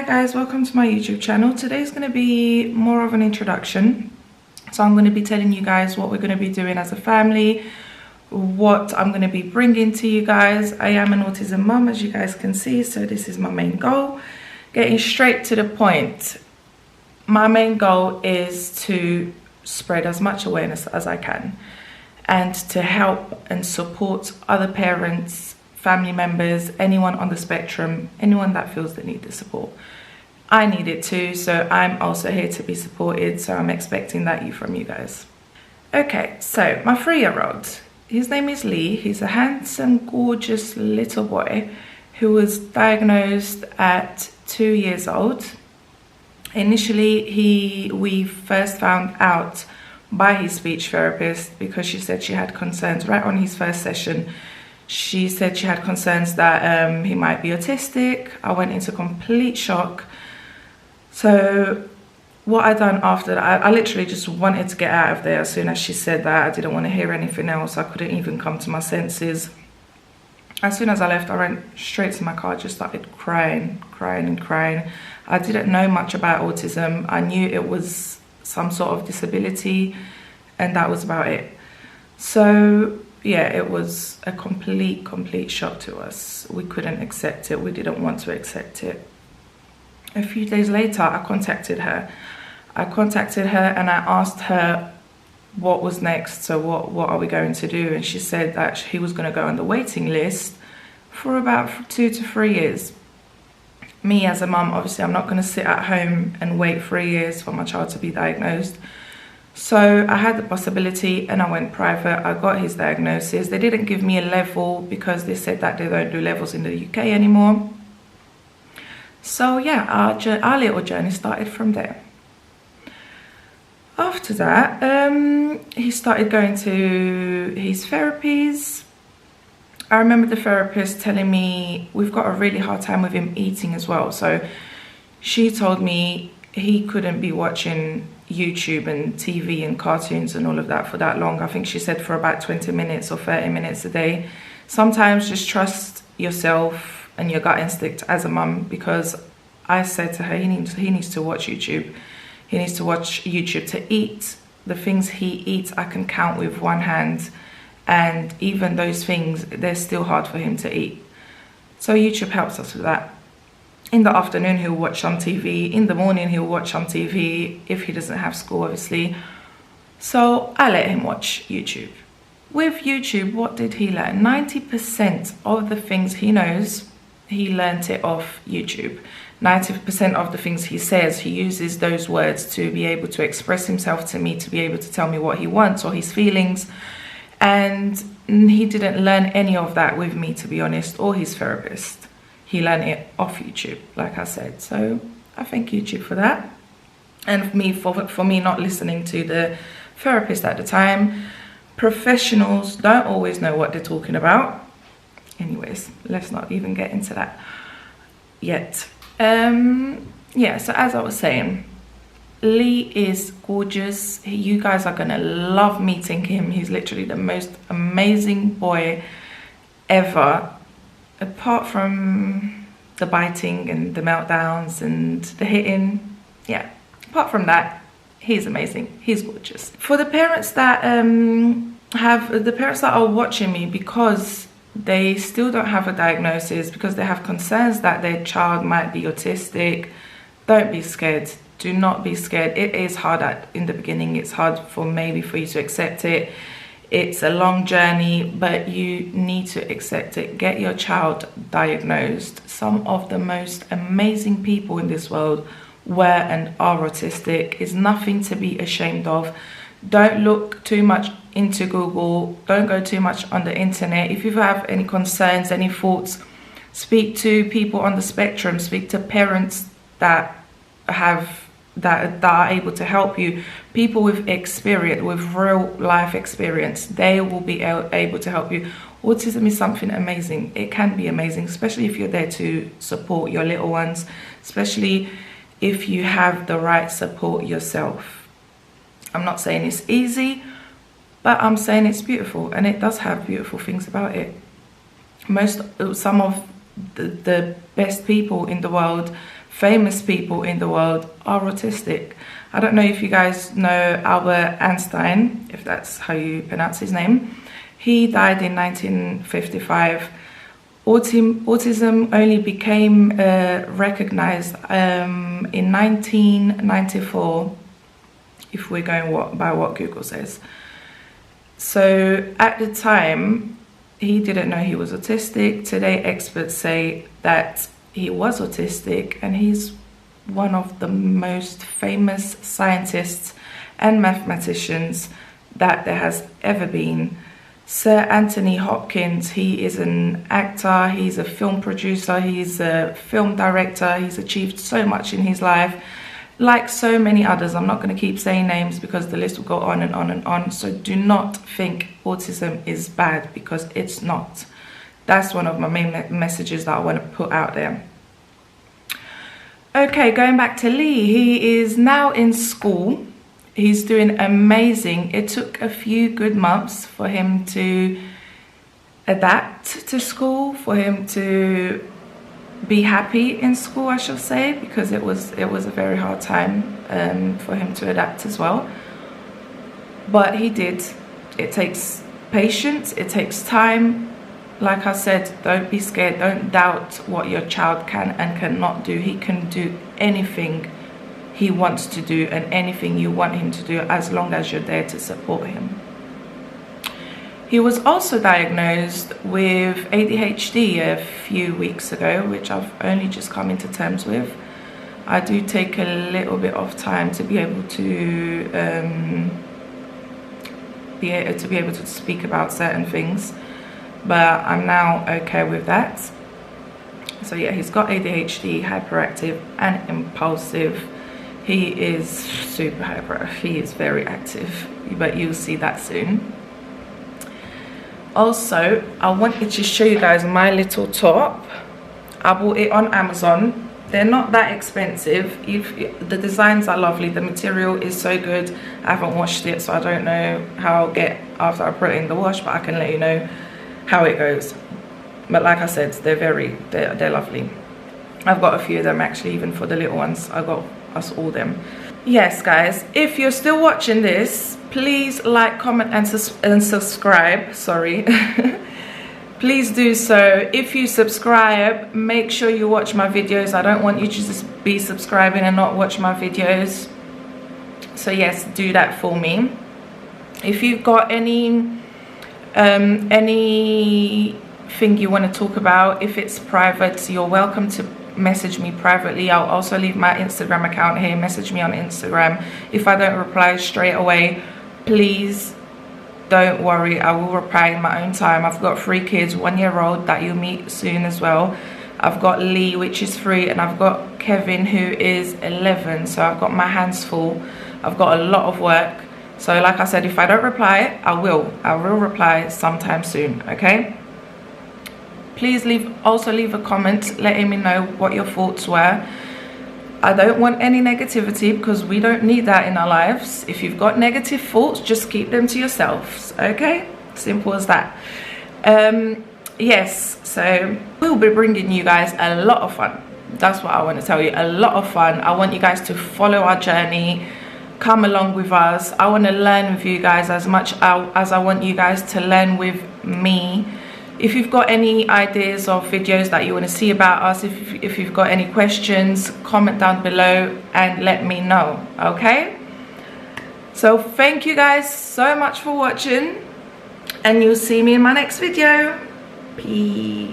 Guys, welcome to my YouTube channel. Today's going to be more of an introduction, so I'm going to be telling you guys what we're going to be doing as a family, what I'm going to be bringing to you guys. I am an autism mum, as you guys can see, so this is my main goal. Getting straight to the point, my main goal is to spread as much awareness as I can and to help and support other parents, family members, anyone on the spectrum, anyone that feels they need the support. I need it too, so I'm also here to be supported, so I'm expecting that from you guys. Okay, so my 3-year-old, his name is Lee. He's a handsome, gorgeous little boy who was diagnosed at 2 years old. Initially, we first found out by his speech therapist because she said she had concerns right on his first session. She said she had concerns that he might be autistic. I went into complete shock. So what I done after that, I literally just wanted to get out of there as soon as she said that. I didn't want to hear anything else. I couldn't even come to my senses. As soon as I left, I went straight to my car, just started crying. I didn't know much about autism. I knew it was some sort of disability, and that was about it. So yeah, it was a complete shock to us. We couldn't accept it. We didn't want to accept it. A few days later, I contacted her. And I asked her what was next. So what are we going to do? And she said that he was going to go on the waiting list for about 2 to 3 years. Me as a mum, obviously, I'm not going to sit at home and wait 3 years for my child to be diagnosed. So I had the possibility and I went private. I got his diagnosis. They didn't give me a level because they said that they don't do levels in the UK anymore. So yeah, our little journey started from there. After that, he started going to his therapies. I remember the therapist telling me we've got a really hard time with him eating as well. So she told me he couldn't be watching YouTube and TV and cartoons and all of that for that long. I think she said for about 20 minutes or 30 minutes a day. Sometimes just trust yourself and your gut instinct as a mum, because I said to her he needs to watch YouTube. He needs to watch YouTube to eat. The things he eats I can count with one hand, and even those things, they're still hard for him to eat. So YouTube helps us with that. In the afternoon, he'll watch some TV. In the morning, he'll watch some TV if he doesn't have school, obviously. So I let him watch YouTube. With YouTube, what did he learn? 90% of the things he knows, he learnt it off YouTube. 90% of the things he says, he uses those words to be able to express himself to me, to be able to tell me what he wants or his feelings. And he didn't learn any of that with me, to be honest, or his therapist. He learned it off YouTube, like I said. So I thank YouTube for that. And for me not listening to the therapist at the time. Professionals don't always know what they're talking about. Anyways, let's not even get into that yet. Yeah, so as I was saying, Lee is gorgeous. You guys are gonna love meeting him. He's literally the most amazing boy ever. Apart from the biting and the meltdowns and the hitting, yeah, apart from that, he's amazing. He's gorgeous. For the parents that are watching me because they still don't have a diagnosis, because they have concerns that their child might be autistic, don't be scared. Do not be scared. It is hard in the beginning. It's hard for you to accept it. It's a long journey, but you need to accept it. Get your child diagnosed. Some of the most amazing people in this world were and are autistic. It's nothing to be ashamed of. Don't look too much into Google. Don't go too much on the internet. If you have any concerns, any thoughts, speak to people on the spectrum, speak to parents that are able to help you, people with experience, with real life experience. They will be able to help you. Autism is something amazing. It can be amazing, especially if you're there to support your little ones, especially if you have the right support yourself. I'm not saying it's easy, but I'm saying it's beautiful, and it does have beautiful things about it. Some of the best people in the world, famous people in the world, are autistic. I don't know if you guys know Albert Einstein, if that's how you pronounce his name. He died in 1955. Autism only became recognized in 1994, if we're going by what Google says. So at the time, he didn't know he was autistic. Today, experts say that he was autistic, and he's one of the most famous scientists and mathematicians that there has ever been. Sir Anthony Hopkins, he is an actor, he's a film producer, he's a film director, he's achieved so much in his life. Like so many others, I'm not going to keep saying names because the list will go on and on and on. So do not think autism is bad, because it's not. That's one of my main messages that I want to put out there. Okay, going back to Lee, he is now in school. He's doing amazing. It took a few good months for him to adapt to school, for him to be happy in school, I should say, because it was a very hard time for him to adapt as well. But he did. It takes patience, it takes time. Like I said, don't be scared, don't doubt what your child can and cannot do. He can do anything he wants to do and anything you want him to do, as long as you're there to support him. He was also diagnosed with ADHD a few weeks ago, which I've only just come into terms with. I do take a little bit of time to be able to speak about certain things, but I'm now okay with that. So yeah, he's got ADHD, hyperactive and impulsive. He is super hyper. He is very active, but you'll see that soon. Also, I wanted to show you guys my little top. I bought it on Amazon. They're not that expensive. The designs are lovely. The material is so good. I haven't washed it, so I don't know how I'll get after I put it in the wash, but I can let you know how it goes. But like I said, they're lovely. I've got a few of them actually, even for the little ones. I got us all them. Yes, guys, if you're still watching this, please like, comment and subscribe. Sorry. Please do so. If you subscribe, make sure you watch my videos. I don't want you to just be subscribing and not watch my videos. So yes, do that for me. If you've got anything you want to talk about, if it's private, you're welcome to message me privately. I'll also leave my Instagram account here. Message me on Instagram. If I don't reply straight away, please don't worry, I will reply in my own time. I've got 3 kids, 1-year-old that you'll meet soon as well. I've got Lee, which is 3, and I've got Kevin, who is 11. So I've got my hands full. I've got a lot of work. So like I said, if I don't reply, I will reply sometime soon. Okay, please also leave a comment letting me know what your thoughts were. I don't want any negativity, because we don't need that in our lives. If you've got negative thoughts, just keep them to yourselves. Okay, simple as that. Yes, so we'll be bringing you guys a lot of fun. That's what I want to tell you, a lot of fun. I want you guys to follow our journey, come along with us. I want to learn with you guys as much as I want you guys to learn with me. If you've got any ideas or videos that you want to see about us, if you've got any questions, comment down below and let me know. Okay, so thank you guys so much for watching, and you'll see me in my next video. Peace.